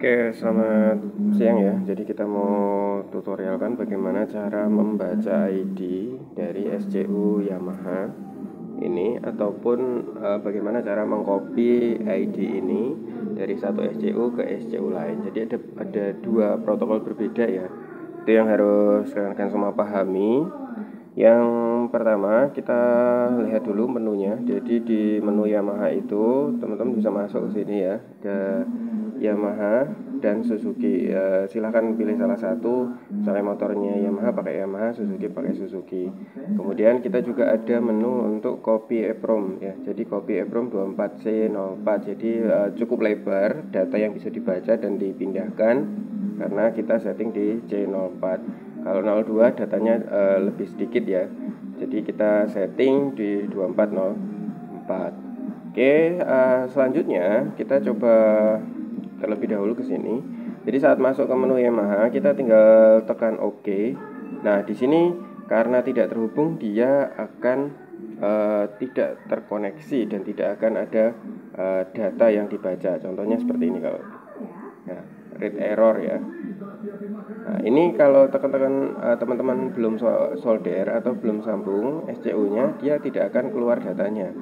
Oke, selamat siang ya. Jadi kita mau tutorialkan bagaimana cara membaca ID dari SCU Yamaha ini, ataupun bagaimana cara mengcopy ID ini dari satu SCU ke SCU lain. Jadi ada dua protokol berbeda ya. Itu yang harus kalian semua pahami. Yang pertama, kita lihat dulu menunya. Jadi di menu Yamaha itu teman-teman bisa masuk ke sini ya. Ada Yamaha dan Suzuki. Silahkan pilih salah satu. Misalnya motornya Yamaha pakai Yamaha, Suzuki pakai Suzuki. Kemudian kita juga ada menu untuk copy EEPROM ya. Jadi copy EEPROM 24C04. Jadi cukup lebar data yang bisa dibaca dan dipindahkan karena kita setting di C04. Kalau 02 datanya lebih sedikit ya. Jadi kita setting di 2404. Oke, selanjutnya kita coba terlebih dahulu ke sini. Jadi saat masuk ke menu Yamaha, kita tinggal tekan OK. Nah, di sini karena tidak terhubung, dia akan tidak terkoneksi dan tidak akan ada data yang dibaca. Contohnya seperti ini kalau. Nah, read error ya. Nah, ini kalau tekan-tekan teman-teman belum solder atau belum sambung SCU-nya, dia tidak akan keluar datanya.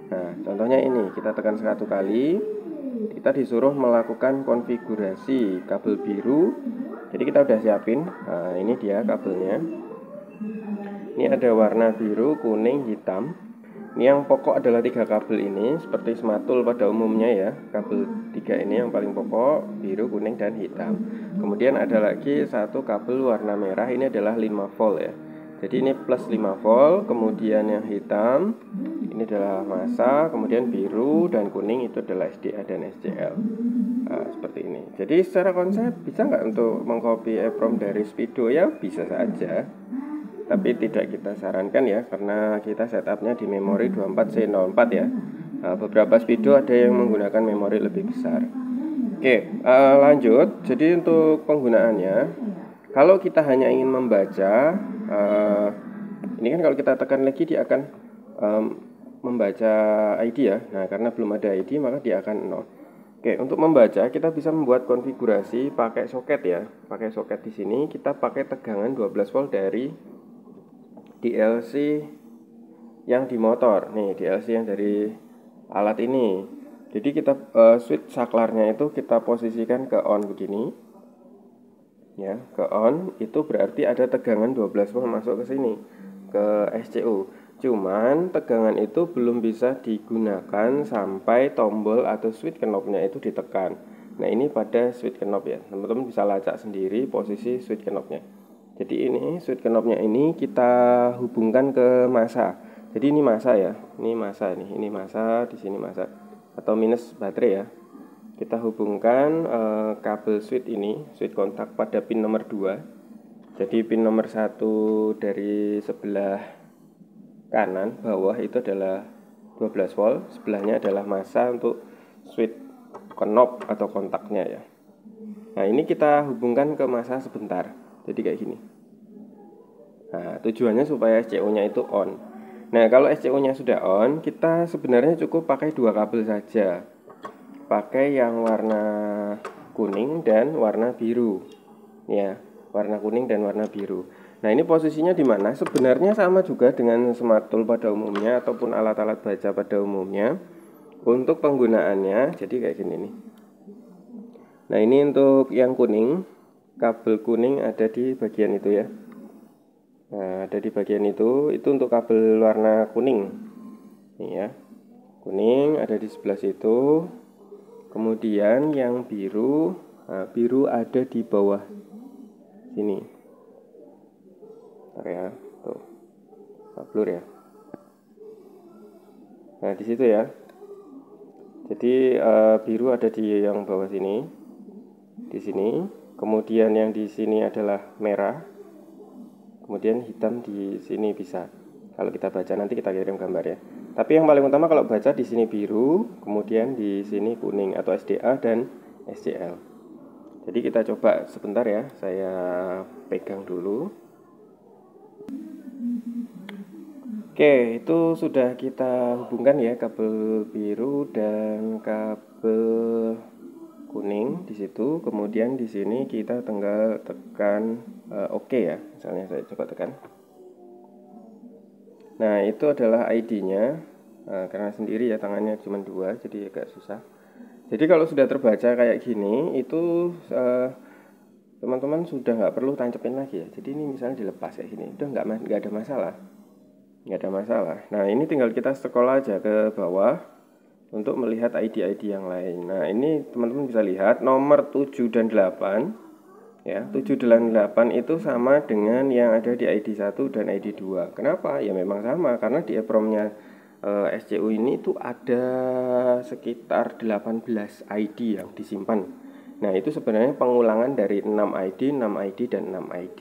Nah, contohnya ini, kita tekan satu kali, kita disuruh melakukan konfigurasi kabel biru. Jadi kita udah siapin. Nah, ini dia kabelnya. Ini ada warna biru, kuning, hitam. Ini yang pokok adalah 3 kabel ini, seperti sematul pada umumnya ya. Kabel 3 ini yang paling pokok, biru, kuning, dan hitam. Kemudian ada lagi satu kabel warna merah, ini adalah 5 volt ya. Jadi ini plus 5 volt, kemudian yang hitam ini adalah massa, kemudian biru dan kuning itu adalah SDA dan SCL. Nah, seperti ini. Jadi secara konsep bisa nggak untuk mengcopy EEPROM dari Speedo? Ya bisa saja, tapi tidak kita sarankan ya, karena kita setupnya di memori 24C04 ya. Nah, beberapa Speedo ada yang menggunakan memori lebih besar. Oke, lanjut. Jadi untuk penggunaannya, kalau kita hanya ingin membaca, ini kan kalau kita tekan lagi dia akan membaca ID ya. Nah, karena belum ada ID maka dia akan 0. Oke, untuk membaca kita bisa membuat konfigurasi pakai soket ya. Pakai soket di sini kita pakai tegangan 12 volt dari DLC yang di motor. Nih, DLC yang dari alat ini. Jadi kita switch saklarnya itu kita posisikan ke on begini. Ya, ke on itu berarti ada tegangan 12 volt masuk ke sini, ke SCU. Cuman tegangan itu belum bisa digunakan sampai tombol atau switch knob-nya itu ditekan. Nah, ini pada switch knob ya. Teman-teman bisa lacak sendiri posisi switch knob-nya. Jadi ini switch knob-nya ini kita hubungkan ke massa. Jadi ini massa ya. Ini massa nih. Ini massa, di sini massa atau minus baterai ya. Kita hubungkan kabel switch ini, switch kontak pada pin nomor 2. Jadi pin nomor 1 dari sebelah kanan bawah itu adalah 12 volt, sebelahnya adalah massa untuk switch knob atau kontaknya ya. Nah, ini kita hubungkan ke massa sebentar. Jadi kayak gini. Nah, tujuannya supaya SCU-nya itu on. Nah, kalau SCU-nya sudah on, kita sebenarnya cukup pakai 2 kabel saja. Pakai yang warna kuning dan warna biru. Ya, warna kuning dan warna biru. Nah, ini posisinya di mana? Sebenarnya sama juga dengan smart tool pada umumnya ataupun alat-alat baca pada umumnya. Untuk penggunaannya, jadi kayak gini nih. Nah, ini untuk yang kuning, kabel kuning ada di bagian itu ya. Nah, ada di bagian itu untuk kabel warna kuning. Nih ya. Kuning ada di sebelah situ. Kemudian yang biru, nah, biru ada di bawah sini. Oke ya, tuh, blur ya. Nah, di situ ya. Jadi biru ada di yang bawah sini, di sini. Kemudian yang di sini adalah merah. Kemudian hitam di sini bisa. Kalau kita baca nanti kita kirim gambar ya. Tapi yang paling utama kalau baca di sini biru, kemudian di sini kuning atau SDA dan SCL. Jadi kita coba sebentar ya, saya pegang dulu. Oke, itu sudah kita hubungkan ya kabel biru dan kabel kuning di di situ, kemudian di sini kita tinggal tekan OK ya. Misalnya saya coba tekan. Nah, itu adalah ID-nya. Karena sendiri ya tangannya cuma 2, jadi agak susah. Jadi kalau sudah terbaca kayak gini, itu teman-teman sudah nggak perlu tancepin lagi ya. Jadi ini misalnya dilepas kayak gini, udah nggak ada masalah. Nggak ada masalah. Nah, ini tinggal kita scroll aja ke bawah untuk melihat ID-ID yang lain. Nah, ini teman-teman bisa lihat nomor 7 dan 8 ya. 7 dan 8 itu sama dengan yang ada di ID 1 dan ID 2. Kenapa? Ya memang sama karena di EPROM-nya SCU ini tuh ada sekitar 18 ID yang disimpan. Nah, itu sebenarnya pengulangan dari 6 ID, 6 ID dan 6 ID.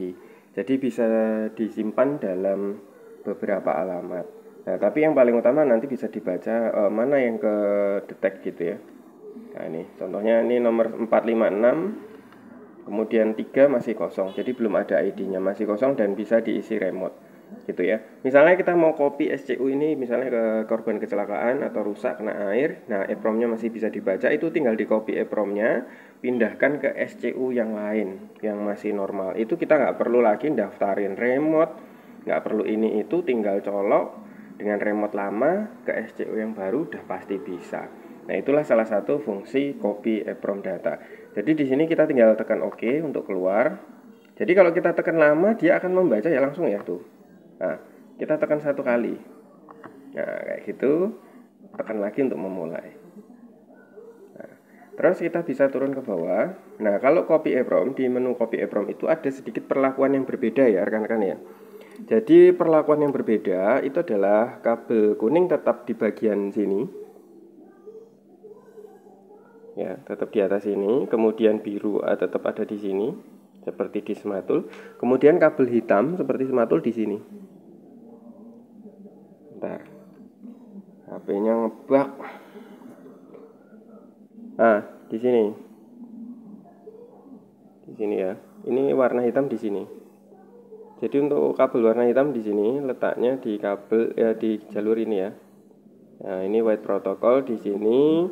Jadi bisa disimpan dalam beberapa alamat. Nah, tapi yang paling utama nanti bisa dibaca mana yang ke detect gitu ya. Nah, ini contohnya ini nomor 456, kemudian 3 masih kosong. Jadi belum ada ID-nya, masih kosong dan bisa diisi remote gitu ya. Misalnya kita mau copy SCU ini misalnya ke korban kecelakaan atau rusak kena air. Nah, EPROM-nya masih bisa dibaca, itu tinggal di copy EPROM-nya, pindahkan ke SCU yang lain yang masih normal. Itu kita nggak perlu lagi daftarin remote, nggak perlu ini itu, tinggal colok dengan remote lama ke SCU yang baru udah pasti bisa. Nah, itulah salah satu fungsi copy EPROM data. Jadi di sini kita tinggal tekan OK untuk keluar. Jadi kalau kita tekan lama dia akan membaca ya langsung ya tuh. Nah, kita tekan 1 kali. Nah, kayak gitu. Tekan lagi untuk memulai. Nah, terus kita bisa turun ke bawah. Nah, kalau copy EPROM, di menu copy EPROM itu ada sedikit perlakuan yang berbeda ya rekan-rekan ya. Jadi perlakuan yang berbeda itu adalah kabel kuning tetap di bagian sini. Ya, tetap di atas sini. Kemudian biru tetap ada di sini seperti di Sematul. Kemudian kabel hitam seperti Sematul di sini. Bentar. HP-nya ngebug. Nah, di sini. Di sini ya. Ini warna hitam di sini. Jadi untuk kabel warna hitam di sini letaknya di kabel ya di jalur ini ya. Nah, ini white protocol di sini.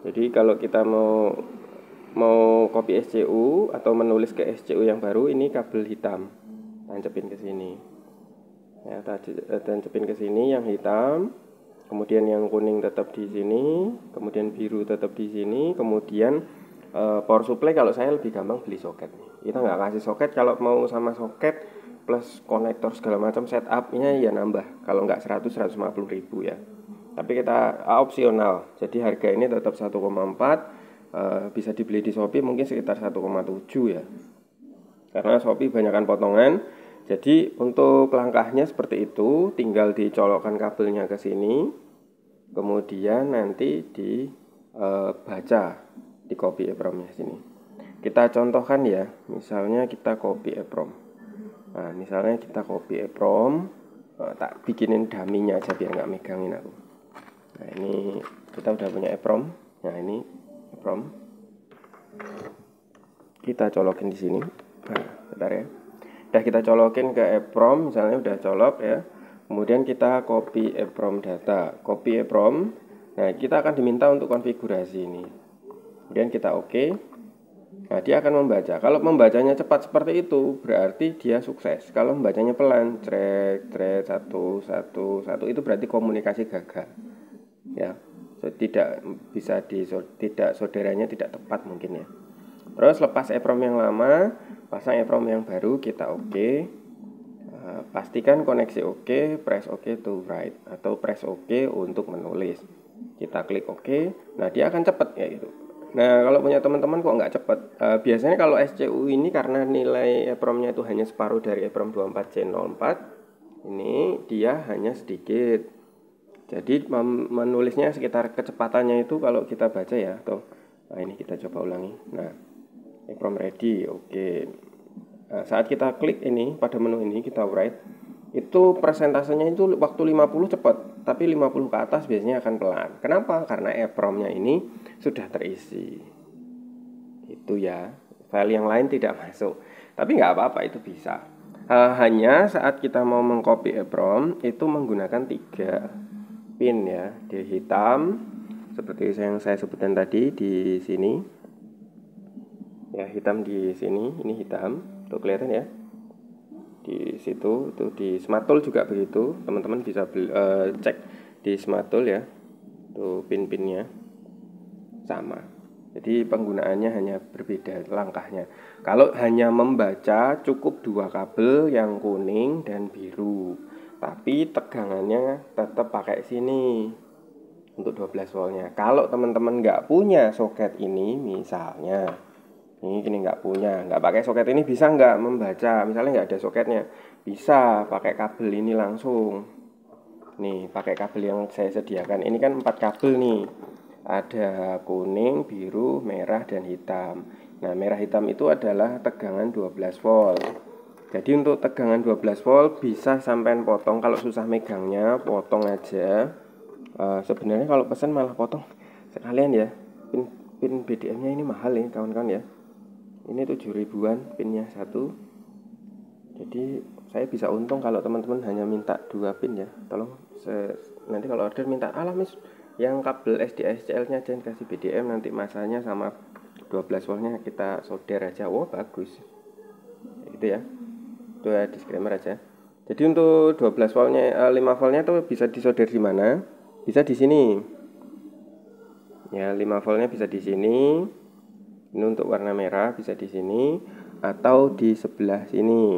Jadi kalau kita mau copy SCU atau menulis ke SCU yang baru, ini kabel hitam. Tancepin ke sini. Ya, tancepin ke sini yang hitam. Kemudian yang kuning tetap di sini, kemudian biru tetap di sini, kemudian power supply kalau saya lebih gampang beli soket. Kita nggak kasih soket, kalau mau sama soket plus konektor segala macam setupnya ya nambah. Kalau nggak 100-150 ribu ya. Tapi kita opsional. Jadi harga ini tetap 1,4, bisa dibeli di Shopee mungkin sekitar 1,7 ya. Karena Shopee banyakkan potongan. Jadi untuk langkahnya seperti itu, tinggal dicolokkan kabelnya ke sini, kemudian nanti dibaca di copy EPROM-nya sini. Kita contohkan ya, misalnya kita copy EPROM. Nah, misalnya kita copy EPROM, tak bikinin dummy-nya aja biar nggak megangin aku. Nah, ini kita udah punya EPROM. Nah, ini EPROM. Kita colokin di sini. Nah, bentar ya. Udah kita colokin ke EPROM, misalnya udah colok ya. Kemudian kita copy EPROM data, copy EPROM. Nah, kita akan diminta untuk konfigurasi ini. Kemudian kita OK. Nah, dia akan membaca. Kalau membacanya cepat seperti itu, berarti dia sukses. Kalau membacanya pelan, cret 111, itu berarti komunikasi gagal. Ya, tidak bisa tidak saudaranya tidak tepat mungkin ya. Terus lepas EPROM yang lama, pasang EPROM yang baru, kita OK. Pastikan koneksi OK, press OK to write atau press OK untuk menulis. Kita klik OK. Nah, dia akan cepat ya gitu. Nah, kalau punya teman-teman kok nggak cepat, biasanya kalau SCU ini karena nilai EPROM-nya itu hanya separuh dari EPROM 24C04, ini dia hanya sedikit. Jadi menulisnya sekitar kecepatannya itu kalau kita baca ya, atau ini kita coba ulangi. Nah, EPROM ready, oke. Nah, saat kita klik ini pada menu ini kita write, itu persentasenya itu waktu 50 cepat, tapi 50 ke atas biasanya akan pelan. Kenapa? Karena EPROM-nya ini sudah terisi. Itu ya, file yang lain tidak masuk. Tapi nggak apa-apa, itu bisa. Hanya saat kita mau mengcopy EPROM itu menggunakan 3 pin ya, di hitam seperti yang saya sebutkan tadi di sini. Ya, hitam di sini, ini hitam, tuh kelihatan ya. Di situ tuh di Smarttool juga begitu, teman-teman bisa cek di Smarttool ya. Tuh pin-pinnya sama. Jadi penggunaannya hanya berbeda langkahnya. Kalau hanya membaca cukup 2 kabel yang kuning dan biru. Tapi tegangannya tetap pakai sini untuk 12 voltnya. Kalau teman-teman nggak punya soket ini, misalnya ini nggak punya, nggak pakai soket ini, bisa nggak membaca? Misalnya nggak ada soketnya, bisa pakai kabel ini langsung. Nih, pakai kabel yang saya sediakan. Ini kan 4 kabel nih. Ada kuning, biru, merah, dan hitam. Nah, merah hitam itu adalah tegangan 12 volt. Jadi untuk tegangan 12 volt bisa sampai potong. Kalau susah megangnya, potong aja. Sebenarnya kalau pesan malah potong sekalian ya. Pin BDM-nya ini mahal nih kawan-kawan ya. Ini 7 ribuan pinnya satu. Jadi saya bisa untung kalau teman-teman hanya minta 2 pin ya. Tolong nanti kalau order minta alamis yang kabel SDA-SCL-nya aja kasih BDM, nanti masanya sama 12 voltnya kita solder aja. Wow, bagus. Gitu ya. Itu ya disclaimer aja. Jadi untuk 12 voltnya 5 voltnya tuh bisa disolder di mana? Bisa di sini. Ya, 5 voltnya bisa di sini. Ini untuk warna merah bisa di sini atau di sebelah sini.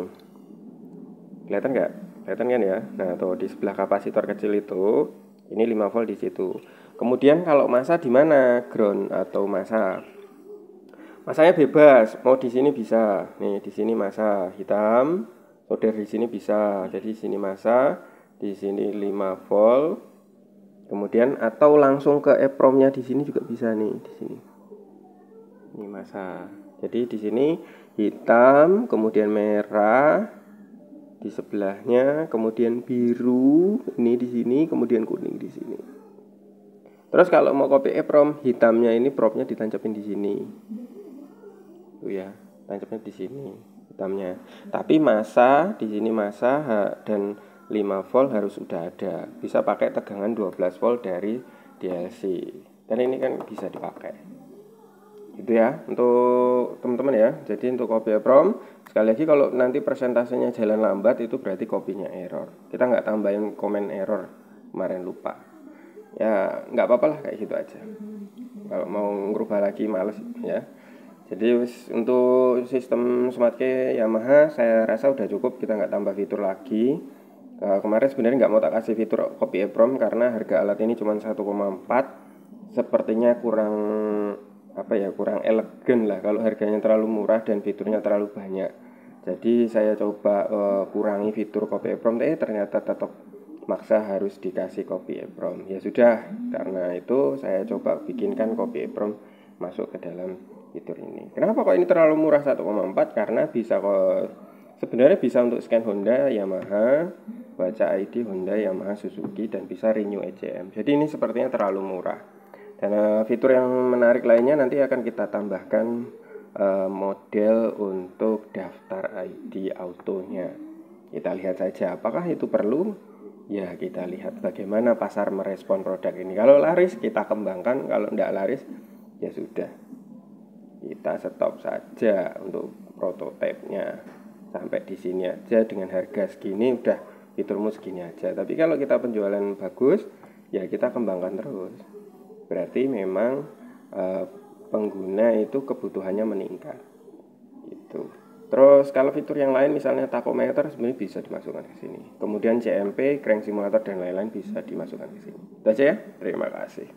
Kelihatan nggak? Kelihatan kan ya? Nah, tuh di sebelah kapasitor kecil itu, ini 5 volt di situ. Kemudian kalau masa di mana? Ground atau masa. Masanya bebas, mau di sini bisa. Nih, di sini masa hitam, solder di sini bisa. Jadi di sini masa, di sini 5 volt. Kemudian atau langsung ke EPROM-nya di sini juga bisa nih, di sini. Ini masa. Jadi di sini hitam, kemudian merah di sebelahnya, kemudian biru ini di sini, kemudian kuning di sini. Terus kalau mau copy EPROM, hitamnya ini propnya ditancapin di sini. Tuh ya, tancapnya di sini hitamnya. Tapi masa di sini masa dan 5 volt harus sudah ada. Bisa pakai tegangan 12 volt dari DLC. Dan ini kan bisa dipakai. Gitu ya untuk teman-teman ya. Jadi untuk copy EPROM, sekali lagi kalau nanti persentasenya jalan lambat itu berarti kopinya error. Kita nggak tambahin komen error, kemarin lupa. Ya nggak apa-apa lah, kayak gitu aja. Kalau mau ngerubah lagi males ya. Jadi untuk sistem SmartKey Yamaha saya rasa udah cukup, kita nggak tambah fitur lagi. Kemarin sebenarnya nggak mau tak kasih fitur copy EPROM karena harga alat ini cuma 1,4. Sepertinya kurang kurang elegan lah kalau harganya terlalu murah dan fiturnya terlalu banyak. Jadi saya coba kurangi fitur copy EPROM, ternyata tetap maksa harus dikasih copy EPROM. Ya sudah, karena itu saya coba bikinkan copy EPROM masuk ke dalam fitur ini. Kenapa kok ini terlalu murah 1,4? Karena bisa sebenarnya bisa untuk scan Honda, Yamaha, baca ID Honda, Yamaha, Suzuki, dan bisa renew ECM. Jadi ini sepertinya terlalu murah. Dan fitur yang menarik lainnya nanti akan kita tambahkan model untuk daftar ID autonya. Kita lihat saja apakah itu perlu. Ya, kita lihat bagaimana pasar merespon produk ini. Kalau laris kita kembangkan, kalau tidak laris ya sudah, kita stop saja untuk prototipenya. Sampai di sini aja, dengan harga segini udah fiturmu segini aja. Tapi kalau kita penjualan bagus, ya kita kembangkan terus. Berarti memang pengguna itu kebutuhannya meningkat gitu. Terus kalau fitur yang lain misalnya tachometer sebenarnya bisa dimasukkan ke sini. Kemudian CMP, crank simulator dan lain-lain bisa dimasukkan ke sini. Itu aja ya. Terima kasih.